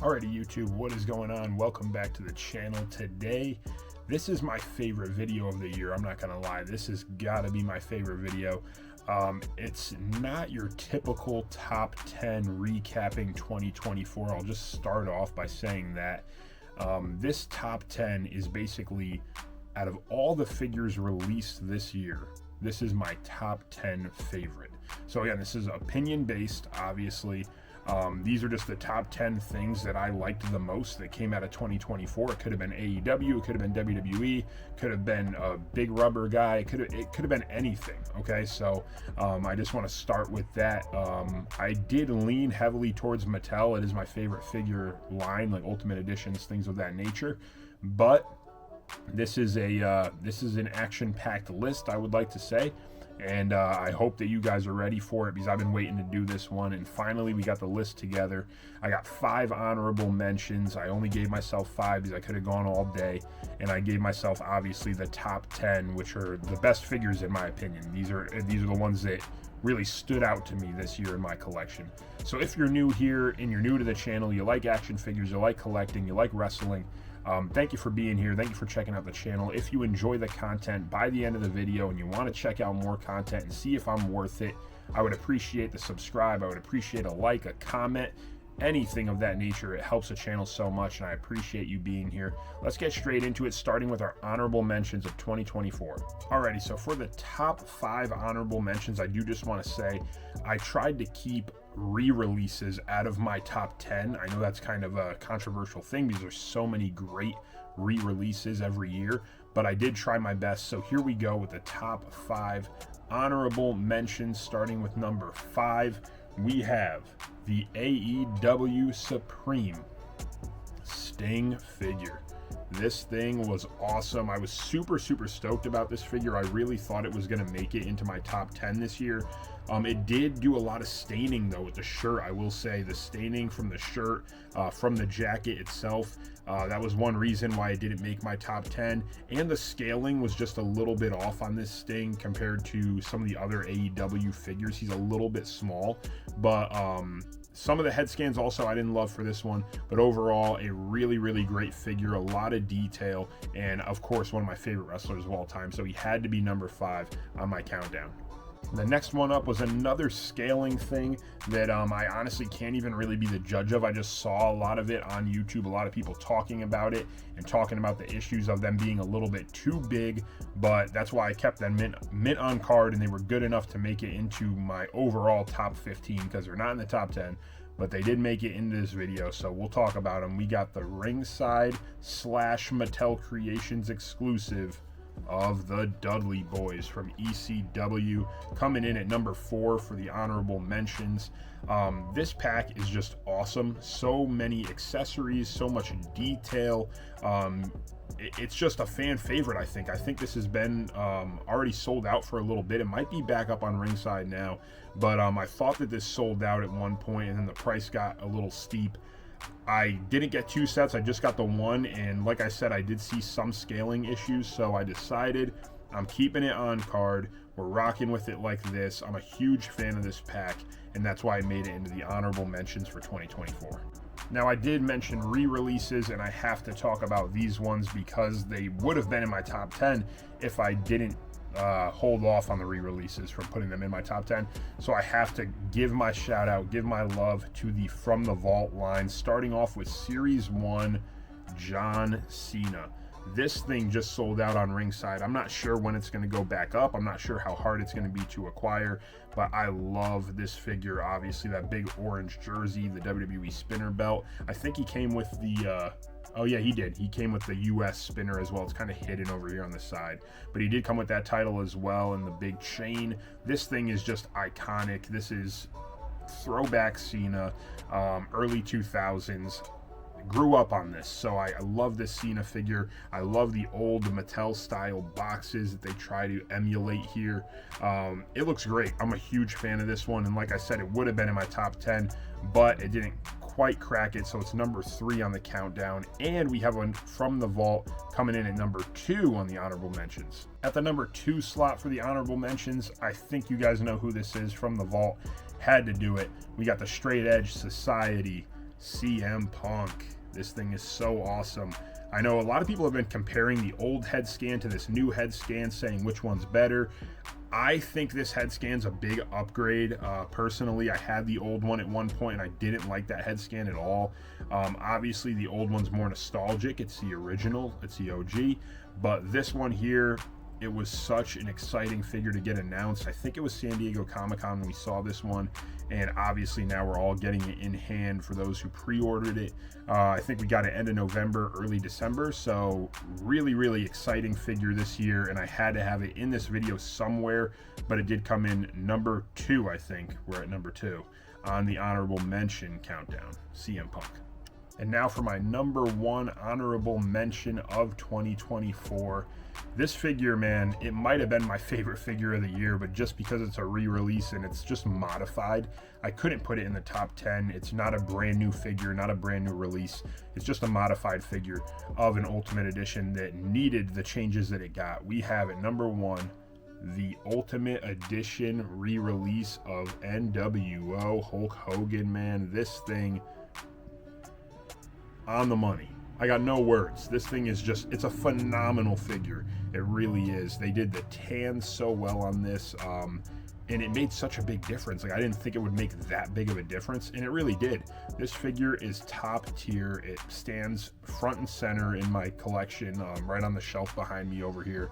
Alrighty YouTube, what is going on? Welcome back to the channel. Today, this is my favorite video of the year. I'm not gonna lie, this has gotta be my favorite video. It's not your typical top 10 recapping 2024. I'll just start off by saying that. This top 10 is basically, out of all the figures released this year, this is my top 10 favorite. So again, this is opinion based, obviously. These are just the top 10 things that I liked the most that came out of 2024. It could have been AEW, it could have been WWE, could have been a big rubber guy, it could have been anything. Okay, so I just want to start with that. I did lean heavily towards Mattel. It is my favorite figure line, like Ultimate Editions, things of that nature. But this is an action-packed list, I would like to say. And I hope that you guys are ready for it, because I've been waiting to do this one, and finally we got the list together. I got 5 honorable mentions. I only gave myself 5 because I could have gone all day, and I gave myself obviously the top 10, which are the best figures in my opinion. These are the ones that really stood out to me this year in my collection. So if you're new here and you're new to the channel, you like action figures, you like collecting, you like wrestling, thank you for being here. Thank you for checking out the channel. If you enjoy the content by the end of the video and you want to check out more content and see if I'm worth it, I would appreciate the subscribe. I would appreciate a like, a comment, anything of that nature. It helps the channel so much, and I appreciate you being here. Let's get straight into it, starting with our honorable mentions of 2024. Alrighty, so for the top 5 honorable mentions, I do just want to say I tried to keep re-releases out of my top 10. I know that's kind of a controversial thing because there's so many great re-releases every year, but I did try my best. So here we go with the top 5 honorable mentions. Starting with number 5, we have the AEW Supreme Sting figure. This thing was awesome. I was super stoked about this figure. I really thought it was going to make it into my top 10 this year. It did do a lot of staining though with the shirt. I will say the staining from the shirt, from the jacket itself, that was one reason why it didn't make my top 10. And the scaling was just a little bit off on this Sting compared to some of the other AEW figures. He's a little bit small, but some of the head scans also I didn't love for this one, but overall a really great figure, a lot of detail, and of course one of my favorite wrestlers of all time, so he had to be number 5 on my countdown. The next one up was another scaling thing that I honestly can't even really be the judge of. I just saw a lot of it on YouTube, a lot of people talking about it and talking about the issues of them being a little bit too big, but that's why I kept them mint on card, and they were good enough to make it into my overall top 15 because they're not in the top 10, but they did make it into this video, so we'll talk about them. We got the ringside / Mattel Creations exclusive of the Dudley Boys from ECW, coming in at number 4 for the honorable mentions. This pack is just awesome. So many accessories, so much detail. It's just a fan favorite, I think. I think this has been already sold out for a little bit. It might be back up on ringside now, but I thought that this sold out at one point, and then the price got a little steep. I didn't get 2 sets, I just got the 1, and like I said, I did see some scaling issues, so I decided I'm keeping it on card. We're rocking with it like this. I'm a huge fan of this pack, and that's why I made it into the honorable mentions for 2024. Now, I did mention re-releases, and I have to talk about these ones because they would have been in my top 10 if I didn't hold off on the re-releases from putting them in my top 10. So I have to give my shout out, give my love to the From the Vault line, starting off with Series 1 John Cena. This thing just sold out on ringside. I'm not sure when it's going to go back up. I'm not sure how hard it's going to be to acquire, but I love this figure. Obviously that big orange jersey, the WWE spinner belt. I think he came with the oh yeah, he did. He came with the US spinner as well. It's kind of hidden over here on the side, but he did come with that title as well, and the big chain. This thing is just iconic. This is throwback Cena, early 2000s. Grew up on this, so I love this Cena figure. I love the old Mattel style boxes that they try to emulate here. It looks great. I'm a huge fan of this one, and like I said, it would have been in my top 10, but it didn't quite crack it, so it's number 3 on the countdown. And we have one From the Vault coming in at number 2 on the honorable mentions. At the number 2 slot for the honorable mentions, I think you guys know who this is. From the Vault, had to do it. We got the Straight Edge Society CM Punk. This thing is so awesome. I know a lot of people have been comparing the old head scan to this new head scan, saying which one's better. I think this head scan's a big upgrade. Personally, I had the old one at one point and I didn't like that head scan at all. Obviously, the old one's more nostalgic. It's the original, it's the OG. But this one here, it was such an exciting figure to get announced. I think it was San Diego Comic-Con when we saw this one, and obviously now we're all getting it in hand for those who pre-ordered it. I think we got it end of November, early December, so really exciting figure this year, and I had to have it in this video somewhere, but it did come in number 2, I think. We're at number 2 on the honorable mention countdown, CM Punk. And now for my number 1 honorable mention of 2024. This figure, man, it might have been my favorite figure of the year, but just because it's a re-release and it's just modified, I couldn't put it in the top 10. It's not a brand new figure, not a brand new release. It's just a modified figure of an Ultimate Edition that needed the changes that it got. We have at number 1, the Ultimate Edition re-release of NWO Hulk Hogan, man. This thing on the money. I got no words. This thing is just, it's a phenomenal figure. It really is. They did the tan so well on this, and it made such a big difference. Like, I didn't think it would make that big of a difference, and it really did. This figure is top tier. It stands front and center in my collection, right on the shelf behind me over here.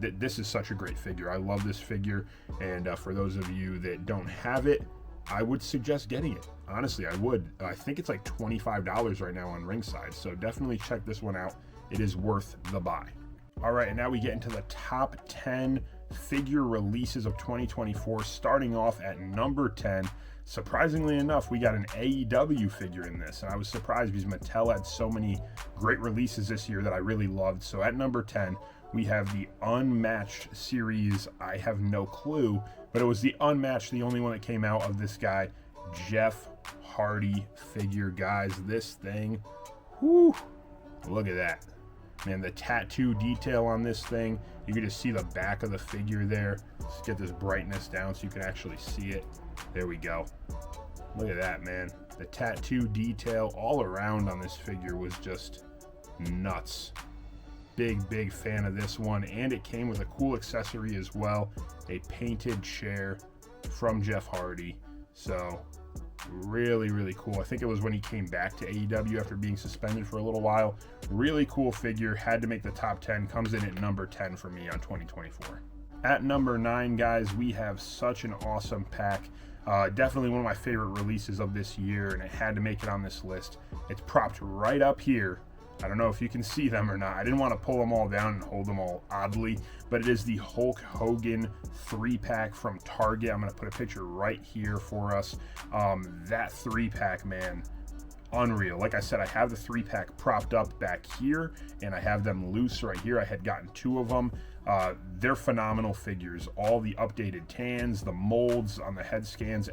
This is such a great figure. I love this figure, and for those of you that don't have it, I would suggest getting it. Honestly, I would. I think it's like $25 right now on Ringside, so definitely check this one out. It is worth the buy. All right, and now we get into the top 10 figure releases of 2024, starting off at number 10. Surprisingly enough, we got an AEW figure in this, and I was surprised because Mattel had so many great releases this year that I really loved. So at number 10, we have the Unmatched series. I have no clue, but it was the Unmatched, the only one that came out of this guy, Jeff Hardy figure. Guys, this thing, whoo, look at that. Man, the tattoo detail on this thing, you can just see the back of the figure there. Let's get this brightness down so you can actually see it. There we go. Look at that, man. The tattoo detail all around on this figure was just nuts. Big fan of this one, and it came with a cool accessory as well, a painted chair from Jeff Hardy. So really cool. I think it was when he came back to AEW after being suspended for a little while. Really cool figure. Had to make the top 10. Comes in at number 10 for me on 2024. At number 9, guys, we have such an awesome pack. Definitely one of my favorite releases of this year, and it had to make it on this list. It's propped right up here. I don't know if you can see them or not. I didn't want to pull them all down and hold them all oddly, but it is the Hulk Hogan 3-pack from Target. I'm going to put a picture right here for us. That 3-pack, man, unreal. Like I said, I have the 3-pack propped up back here, and I have them loose right here. I had gotten 2 of them. They're phenomenal figures. All the updated tans, the molds on the head scans,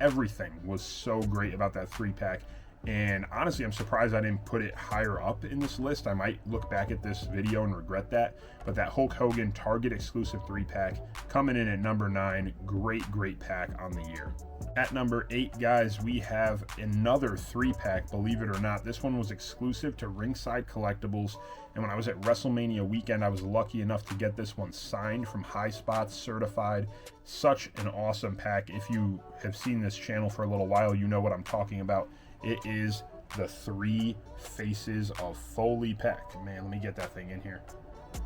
everything was so great about that 3-pack. And honestly, I'm surprised I didn't put it higher up in this list. I might look back at this video and regret that. But that Hulk Hogan Target exclusive 3-pack coming in at number 9. Great pack on the year. At number 8, guys, we have another 3-pack, believe it or not. This one was exclusive to Ringside Collectibles. And when I was at WrestleMania weekend, I was lucky enough to get this one signed from High Spots, certified. Such an awesome pack. If you have seen this channel for a little while, you know what I'm talking about. It is the 3 Faces of Foley pack. Man, let me get that thing in here.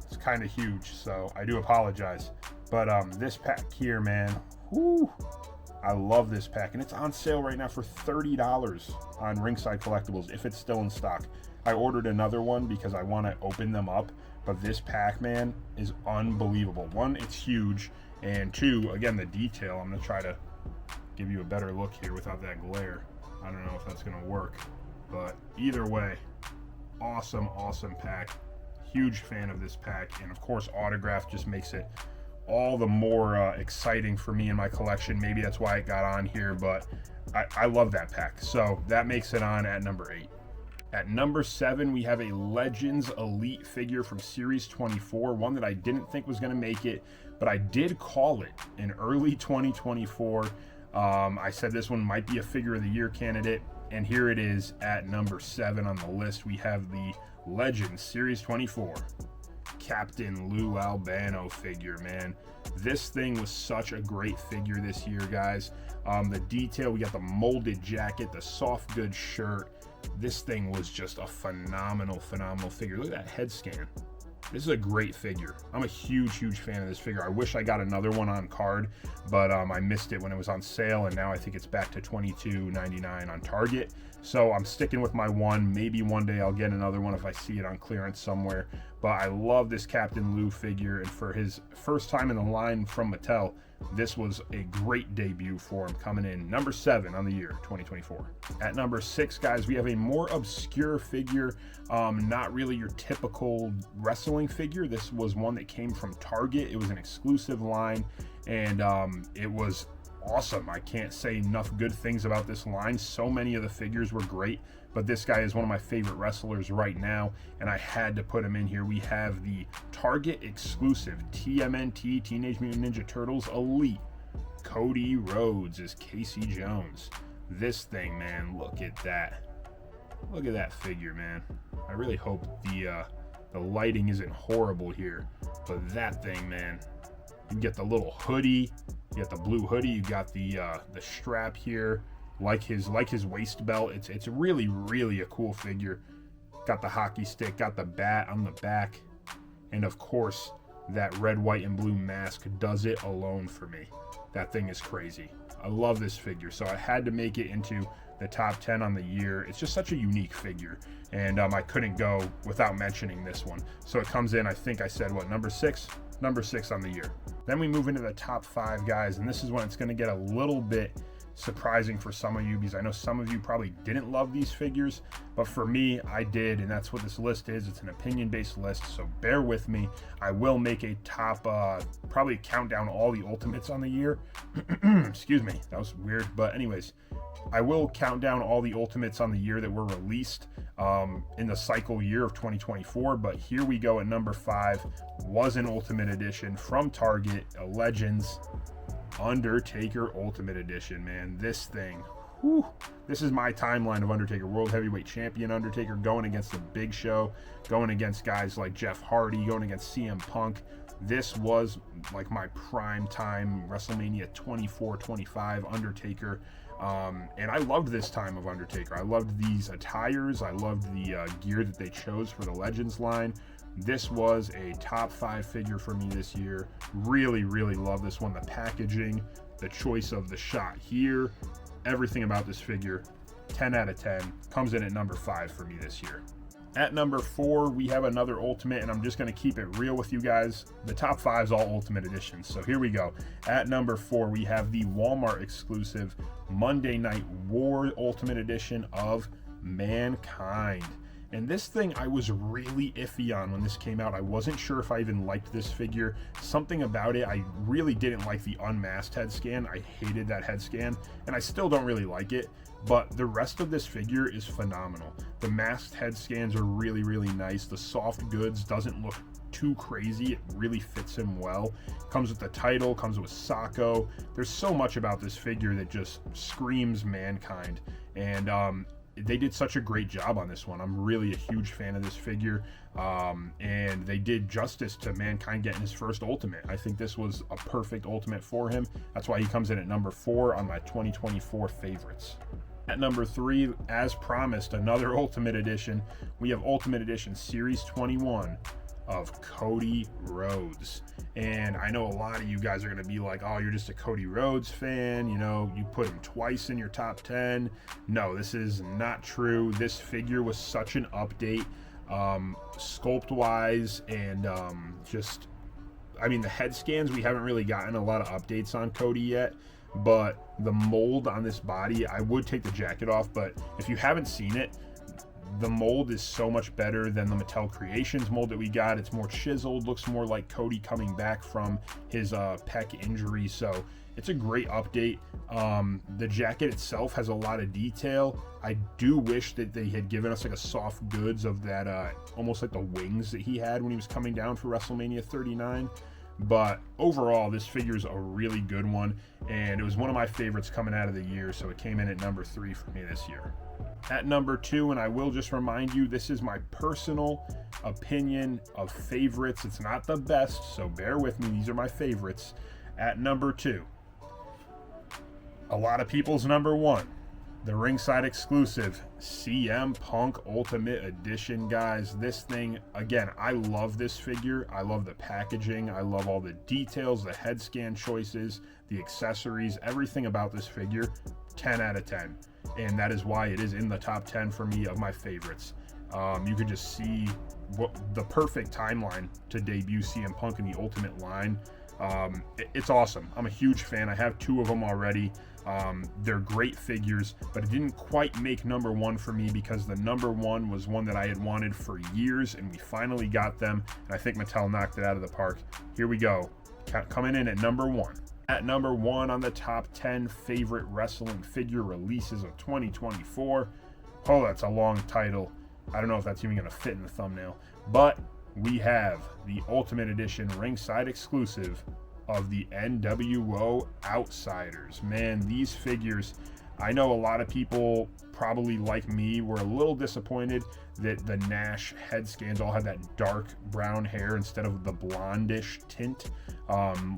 It's kind of huge, so I do apologize. But this pack here, man, whoo, I love this pack. And it's on sale right now for $30 on Ringside Collectibles, if it's still in stock. I ordered another one because I want to open them up. But this pack, man, is unbelievable. 1, it's huge. And 2, again, the detail. I'm going to try to give you a better look here without that glare. I don't know if that's going to work, but either way, awesome pack. Huge fan of this pack, and of course autograph just makes it all the more exciting for me in my collection. Maybe that's why it got on here, but I love that pack. So that makes it on at number 8. At number 7, we have a Legends Elite figure from Series 24, one that I didn't think was going to make it, but I did call it in early 2024. I said this one might be a figure of the year candidate. And here it is at number 7 on the list. We have the Legends Series 24 Captain Lou Albano figure, man. This thing was such a great figure this year, guys. The detail, we got the molded jacket, the soft goods shirt. This thing was just a phenomenal figure. Look at that head scan. This is a great figure. I'm a huge fan of this figure. I wish I got another one on card, but I missed it when it was on sale, and now I think it's back to $22.99 on Target. So I'm sticking with my one. Maybe one day I'll get another one if I see it on clearance somewhere. But I love this Captain Lou figure, and for his first time in the line from Mattel, this was a great debut for him, coming in number 7 on the year 2024. At number 6, guys, we have a more obscure figure, not really your typical wrestling figure. This was one that came from Target. It was an exclusive line, and it was awesome. I can't say enough good things about this line. So many of the figures were great, but this guy is one of my favorite wrestlers right now, and I had to put him in here. We have the Target exclusive TMNT Teenage Mutant Ninja Turtles Elite Cody Rhodes as Casey Jones. This thing, man, look at that. Look at that figure, man. I really hope the lighting isn't horrible here, but that thing, man. You get the little hoodie, you got the blue hoodie, you got the strap here, like his waist belt. It's really a cool figure. Got the hockey stick, got the bat on the back, and of course that red, white, and blue mask does it alone for me. That thing is crazy. I love this figure, so I had to make it into the top 10 on the year. It's just such a unique figure, and I couldn't go without mentioning this one. So it comes in, I think I said, what, number 6? Number 6 on the year. Then we move into the top 5, guys, and this is when it's going to get a little bit surprising for some of you, because I know some of you probably didn't love these figures, but for me, I did, and that's what this list is. It's an opinion-based list, so bear with me. I will make a top, probably count down all the Ultimates on the year. Excuse me, that was weird, but anyways, I will count down all the Ultimates on the year that were released in the cycle year of 2024, but here we go at number 5, was an Ultimate Edition from Target, a Legends Undertaker Ultimate Edition, man. This thing, whew, this is my timeline of Undertaker. World Heavyweight Champion Undertaker going against the Big Show, going against guys like Jeff Hardy, going against CM Punk. This was like my prime time WrestleMania 24-25 Undertaker. And I loved this time of Undertaker. I loved these attires. I loved the gear that they chose for the Legends line. This was a top 5 figure for me this year. Really love this one. The packaging, the choice of the shot here, everything about this figure, 10 out of 10. Comes in at number 5 for me this year. At number 4, we have another Ultimate, and I'm just going to keep it real with you guys. The top 5 is all Ultimate Editions, so here we go. At number 4, we have the Walmart exclusive Monday Night War Ultimate Edition of Mankind. And this thing I was really iffy on when this came out. I wasn't sure if I even liked this figure. Something about it, I really didn't like the unmasked head scan. I hated that head scan, and I still don't really like it. But the rest of this figure is phenomenal. The masked head scans are really nice. The soft goods doesn't look too crazy. It really fits him well. Comes with the title, comes with Sacco. There's so much about this figure that just screams Mankind. And they did such a great job on this one. I'm really a huge fan of this figure, and they did justice to Mankind getting his first Ultimate. I think this was a perfect Ultimate for him. That's why he comes in at number 4 on my 2024 favorites. At number 3, as promised, another Ultimate Edition. We have Ultimate Edition Series 21 of Cody Rhodes. And I know a lot of you guys are going to be like, oh, you're just a Cody Rhodes fan, you know, you put him twice in your top 10. No, this is not true. This figure was such an update, sculpt wise, and just, I mean, the head scans, we haven't really gotten a lot of updates on Cody yet, but the mold on this body, I would take the jacket off, but if you haven't seen it, the mold is so much better than the Mattel Creations mold that we got. It's more chiseled, looks more like Cody coming back from his pec injury, so it's a great update. The jacket itself has a lot of detail. I do wish that they had given us like a soft goods of that, almost like the wings that he had when he was coming down for WrestleMania 39. But overall, this figure is a really good one, and it was one of my favorites coming out of the year, so it came in at number 3 for me this year. At number 2, and I will just remind you, this is my personal opinion of favorites. It's not the best, so bear with me. These are my favorites. At number 2, a lot of people's number 1, the ringside exclusive CM Punk Ultimate Edition, guys. This thing, again, I love this figure. I love the packaging. I love all the details, the head scan choices, the accessories, everything about this figure. 10 out of 10. And that is why it is in the top 10 for me of my favorites. You could just see the perfect timeline to debut CM Punk in the Ultimate line. It's awesome. I'm a huge fan. I have 2 of them already. They're great figures, but it didn't quite make number 1 for me because the number 1 was one that I had wanted for years, and we finally got them, and I think Mattel knocked it out of the park. Here we go. Coming in at number 1. At number 1 on the top 10 favorite wrestling figure releases of 2024. Oh, that's a long title. I don't know if that's even going to fit in the thumbnail, but we have the Ultimate Edition ringside exclusive of the NWO Outsiders. Man, these figures, I know a lot of people probably like me were a little disappointed that the Nash head scans all had that dark brown hair instead of the blondish tint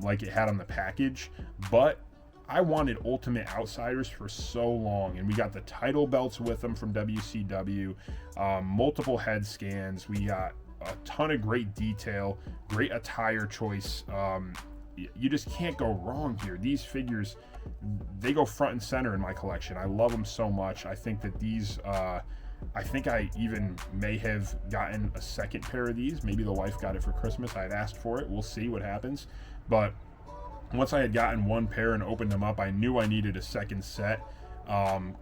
like it had on the package, but I wanted Ultimate Outsiders for so long, and we got the title belts with them from WCW, multiple head scans. We got a ton of great detail, great attire choice. You just can't go wrong here. These figures, they go front and center in my collection. I love them so much. I think that these, I think I even may have gotten a second pair of these. Maybe the wife got it for Christmas. I had asked for it. We'll see what happens. But once I had gotten one pair and opened them up, I knew I needed a second set.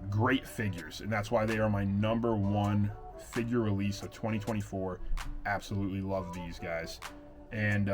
Great figures, and that's why they are my number 1 figure release of 2024. Absolutely love these guys. And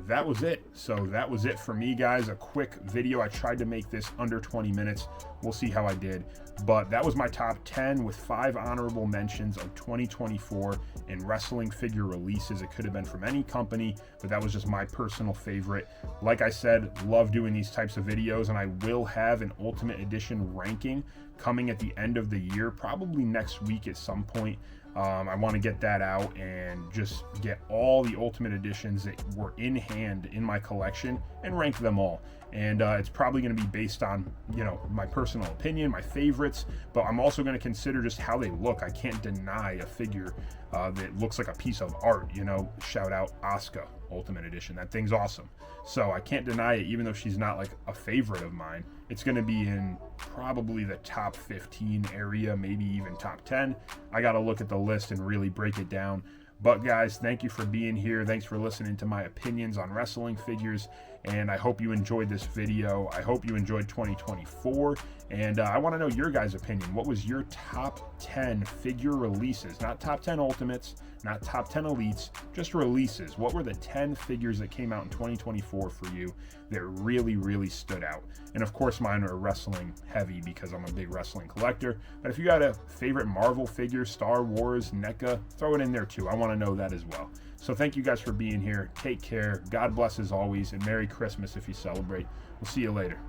that was it. So that was it for me, guys. A quick video. I tried to make this under 20 minutes. We'll see how I did. But that was my top 10 with 5 honorable mentions of 2024 in wrestling figure releases. It could have been from any company, but that was just my personal favorite. Like I said, love doing these types of videos, and I will have an Ultimate Edition ranking coming at the end of the year, probably next week at some point. I want to get that out and just get all the Ultimate Editions that were in hand in my collection and rank them all. And it's probably going to be based on, you know, my personal opinion, my favorites, but I'm also going to consider just how they look. I can't deny a figure that looks like a piece of art, you know. Shout out Asuka Ultimate Edition. That thing's awesome. So I can't deny it, even though she's not like a favorite of mine. It's going to be in probably the top 15 area, maybe even top 10. I got to look at the list and really break it down. But guys, thank you for being here. Thanks for listening to my opinions on wrestling figures, and I hope you enjoyed this video. I hope you enjoyed 2024, and I want to know your guys' opinion. What was your top 10 figure releases? Not top 10 ultimates, not top 10 elites, just releases. What were the 10 figures that came out in 2024 for you that really, really stood out? And of course, mine are wrestling heavy because I'm a big wrestling collector. But if you got a favorite Marvel figure, Star Wars, NECA, throw it in there too. I want to know that as well. So thank you guys for being here. Take care. God bless as always, and Merry Christmas if you celebrate. We'll see you later.